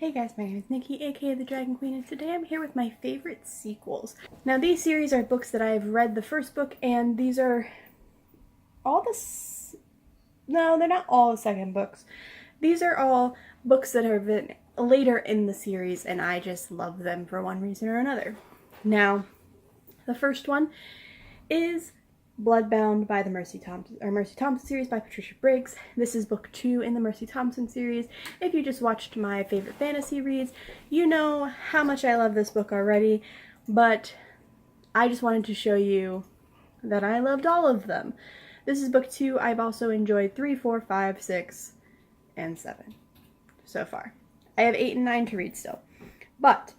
Hey guys, my name is Nikki, aka the Dragon Queen, and today I'm here with my favorite sequels. Now these series are books that I've read the first book, and these are all no, they're not all the second books. These are all books that have been later in the series, and I just love them for one reason or another. Now, the first one is Bloodbound by the Mercy Thompson series by Patricia Briggs. This is book 2 in the Mercy Thompson series. If you just watched my favorite fantasy reads, you know how much I love this book already, but I just wanted to show you that I loved all of them. This is book 2. I've also enjoyed 3, 4, 5, 6, and 7 so far. I have 8 and 9 to read still, but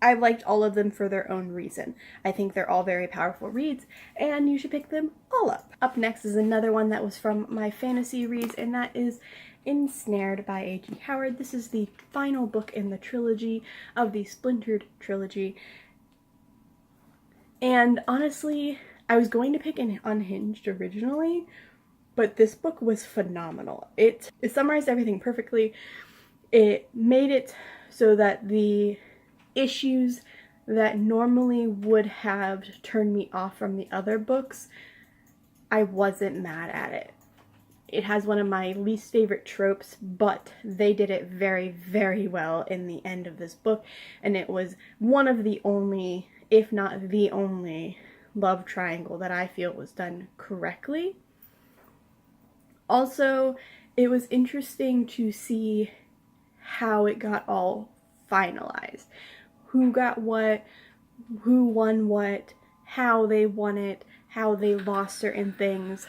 I've liked all of them for their own reason. I think they're all very powerful reads, and you should pick them all up. Up next is another one that was from my fantasy reads, and that is Ensnared by A.G. Howard. This is the final book in the trilogy of the Splintered trilogy. And honestly, I was going to pick an Unhinged originally, but this book was phenomenal. It summarized everything perfectly. It made it so that the issues that normally would have turned me off from the other books, I wasn't mad at it. It has one of my least favorite tropes, but they did it very, very well in the end of this book, and it was one of the only, if not the only, love triangle that I feel was done correctly. Also, it was interesting to see how it got all finalized. Who got what, who won what, how they won it, how they lost certain things.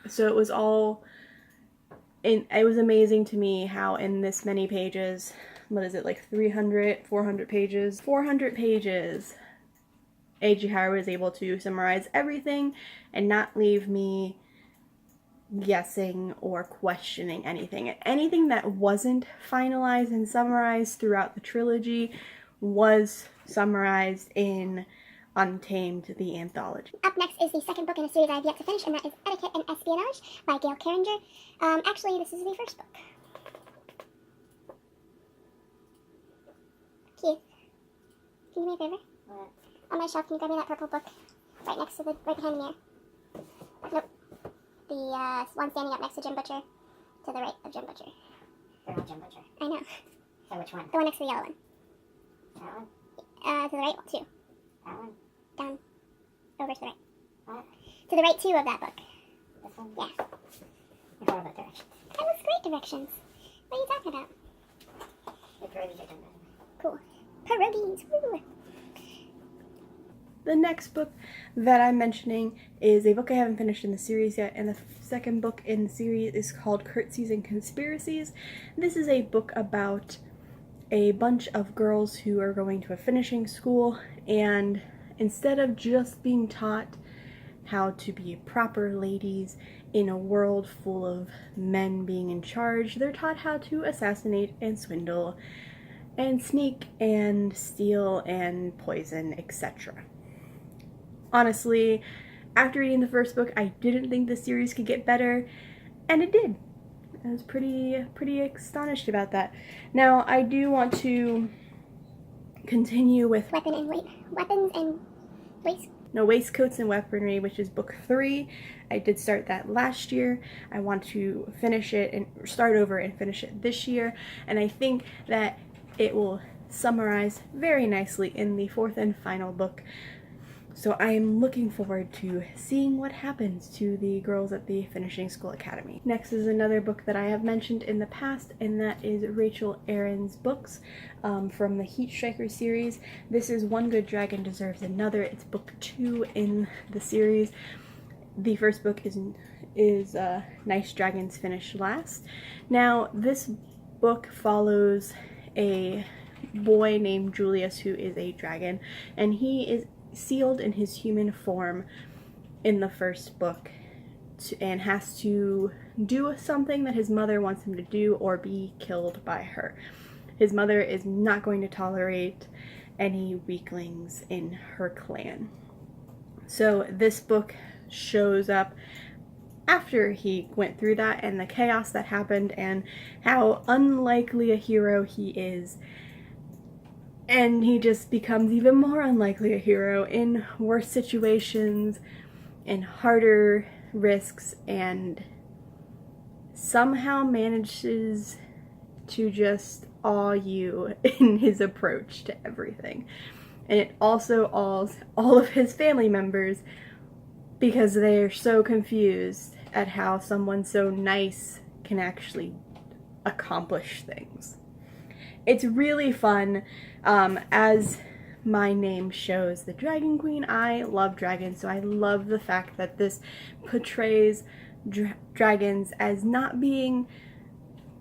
So it was all, it was amazing to me how in this many pages, what is it, like 400 pages? 400 pages, A.G. Howard was able to summarize everything and not leave me guessing or questioning anything. Anything that wasn't finalized and summarized throughout the trilogy was summarized in Untamed, the anthology. Up next is the second book in a series I have yet to finish, and that is Etiquette and Espionage by Gail Carringer. Actually, this is the first book. Keith, can you do me a favor? What? On my shelf, can you grab me that purple book right next to the, right behind the mirror? Nope. The one standing up next to Jim Butcher, to the right of Jim Butcher. They're not Jim Butcher. I know. So which one? The one next to the yellow one. That one? To the right, too. That one? Down. Over to the right. What? To the right, too, of that book. This one? Yeah. You're horrible at directions. That was great directions. What are you talking about? The pierogies are done better. Cool. Pierogies. Woo! The next book that I'm mentioning is a book I haven't finished in the series yet, and the second book in the series is called Curtsies and Conspiracies. This is a book about a bunch of girls who are going to a finishing school, and instead of just being taught how to be proper ladies in a world full of men being in charge, they're taught how to assassinate and swindle and sneak and steal and poison, etc. Honestly, after reading the first book, I didn't think the series could get better, and it did. I was pretty astonished about that. Now, I do want to continue with Waistcoats and Weaponry, which is book 3. I did start that last year. I want to finish it and start over and finish it this year, and I think that it will summarize very nicely in the 4th and final book. So I am looking forward to seeing what happens to the girls at the Finishing School Academy. Next is another book that I have mentioned in the past, and that is Rachel Aaron's books from the Heat Striker series. This is One Good Dragon Deserves Another. It's book 2 in the series. The first book is Nice Dragons Finish Last. Now, this book follows a boy named Julius who is a dragon, and he is sealed in his human form in the first book and has to do something that his mother wants him to do or be killed by her. His mother is not going to tolerate any weaklings in her clan. So this book shows up after he went through that and the chaos that happened and how unlikely a hero he is. And he just becomes even more unlikely a hero in worse situations and harder risks, and somehow manages to just awe you in his approach to everything. And it also awes all of his family members because they are so confused at how someone so nice can actually accomplish things. It's really fun. As my name shows, the Dragon Queen, I love dragons, so I love the fact that this portrays dragons as not being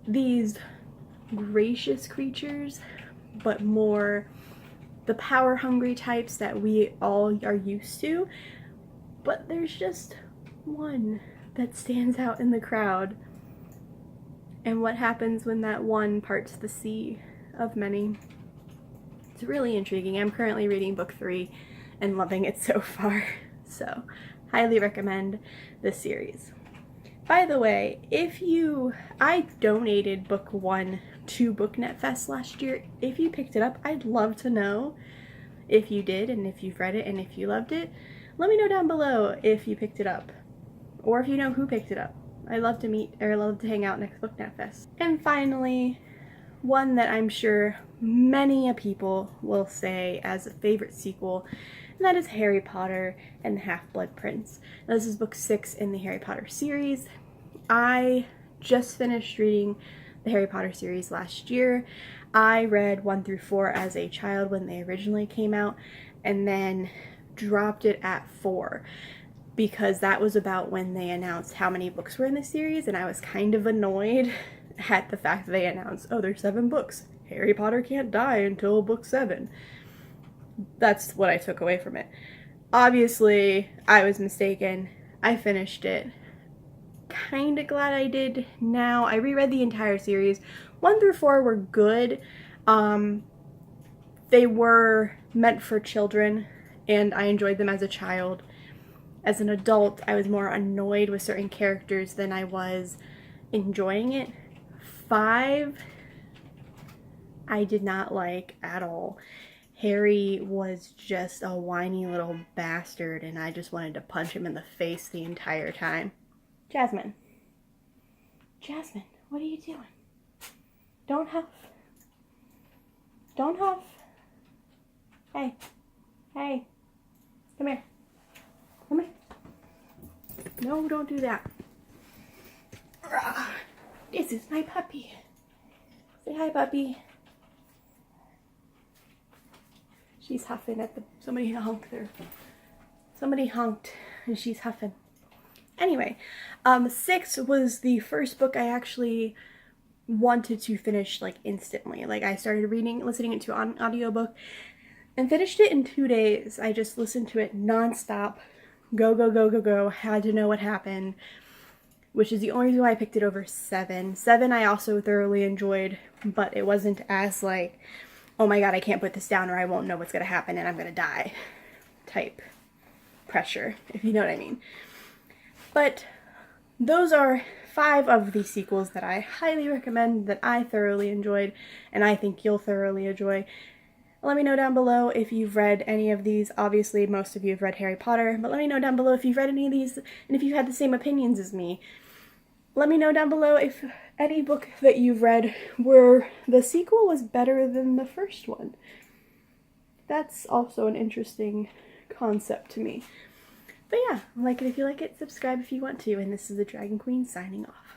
these gracious creatures, but more the power-hungry types that we all are used to. But there's just one that stands out in the crowd. And what happens when that one parts the sea of many? It's really intriguing. I'm currently reading book 3 and loving it so far. So, highly recommend this series. By the way, I donated book 1 to BookNet Fest last year. If you picked it up, I'd love to know if you did, and if you've read it, and if you loved it. Let me know down below if you picked it up, or if you know who picked it up. I'd love to meet, or love to hang out next BookNet Fest. And finally, one that I'm sure many people will say as a favorite sequel, and that is Harry Potter and the Half-Blood Prince. Now, this is book 6 in the Harry Potter series. I just finished reading the Harry Potter series last year. I read 1 through 4 as a child when they originally came out, and then dropped it at 4 because that was about when they announced how many books were in the series, and I was kind of annoyed at the fact that they announced, oh, there's 7 books. Harry Potter can't die until book 7. That's what I took away from it. Obviously, I was mistaken. I finished it. Kinda glad I did now. I reread the entire series. 1 through 4 were good. They were meant for children, and I enjoyed them as a child. As an adult, I was more annoyed with certain characters than I was enjoying it. 5, I did not like at all. Harry was just a whiny little bastard, and I just wanted to punch him in the face the entire time. Jasmine. Jasmine, what are you doing? Don't huff. Don't huff. Hey. Hey. Come here. Come here. No, don't do that. This is my puppy. Say hi, puppy. She's huffing at somebody honked there. Somebody honked and she's huffing. Anyway, 6 was the first book I actually wanted to finish, like, instantly. Like, I started listening to an audiobook and finished it in 2 days. I just listened to it nonstop. Go, go, go, go, go. Had to know what happened, which is the only reason why I picked it over 7. 7 I also thoroughly enjoyed, but it wasn't as, like, oh my god, I can't put this down or I won't know what's going to happen and I'm going to die type pressure, if you know what I mean. But those are 5 of the sequels that I highly recommend, that I thoroughly enjoyed, and I think you'll thoroughly enjoy. Let me know down below if you've read any of these. Obviously, most of you have read Harry Potter, but let me know down below if you've read any of these, and if you had the same opinions as me. Let me know down below if any book that you've read where the sequel was better than the first one. That's also an interesting concept to me. But yeah, like it if you like it, subscribe if you want to, and this is the Dragon Queen signing off.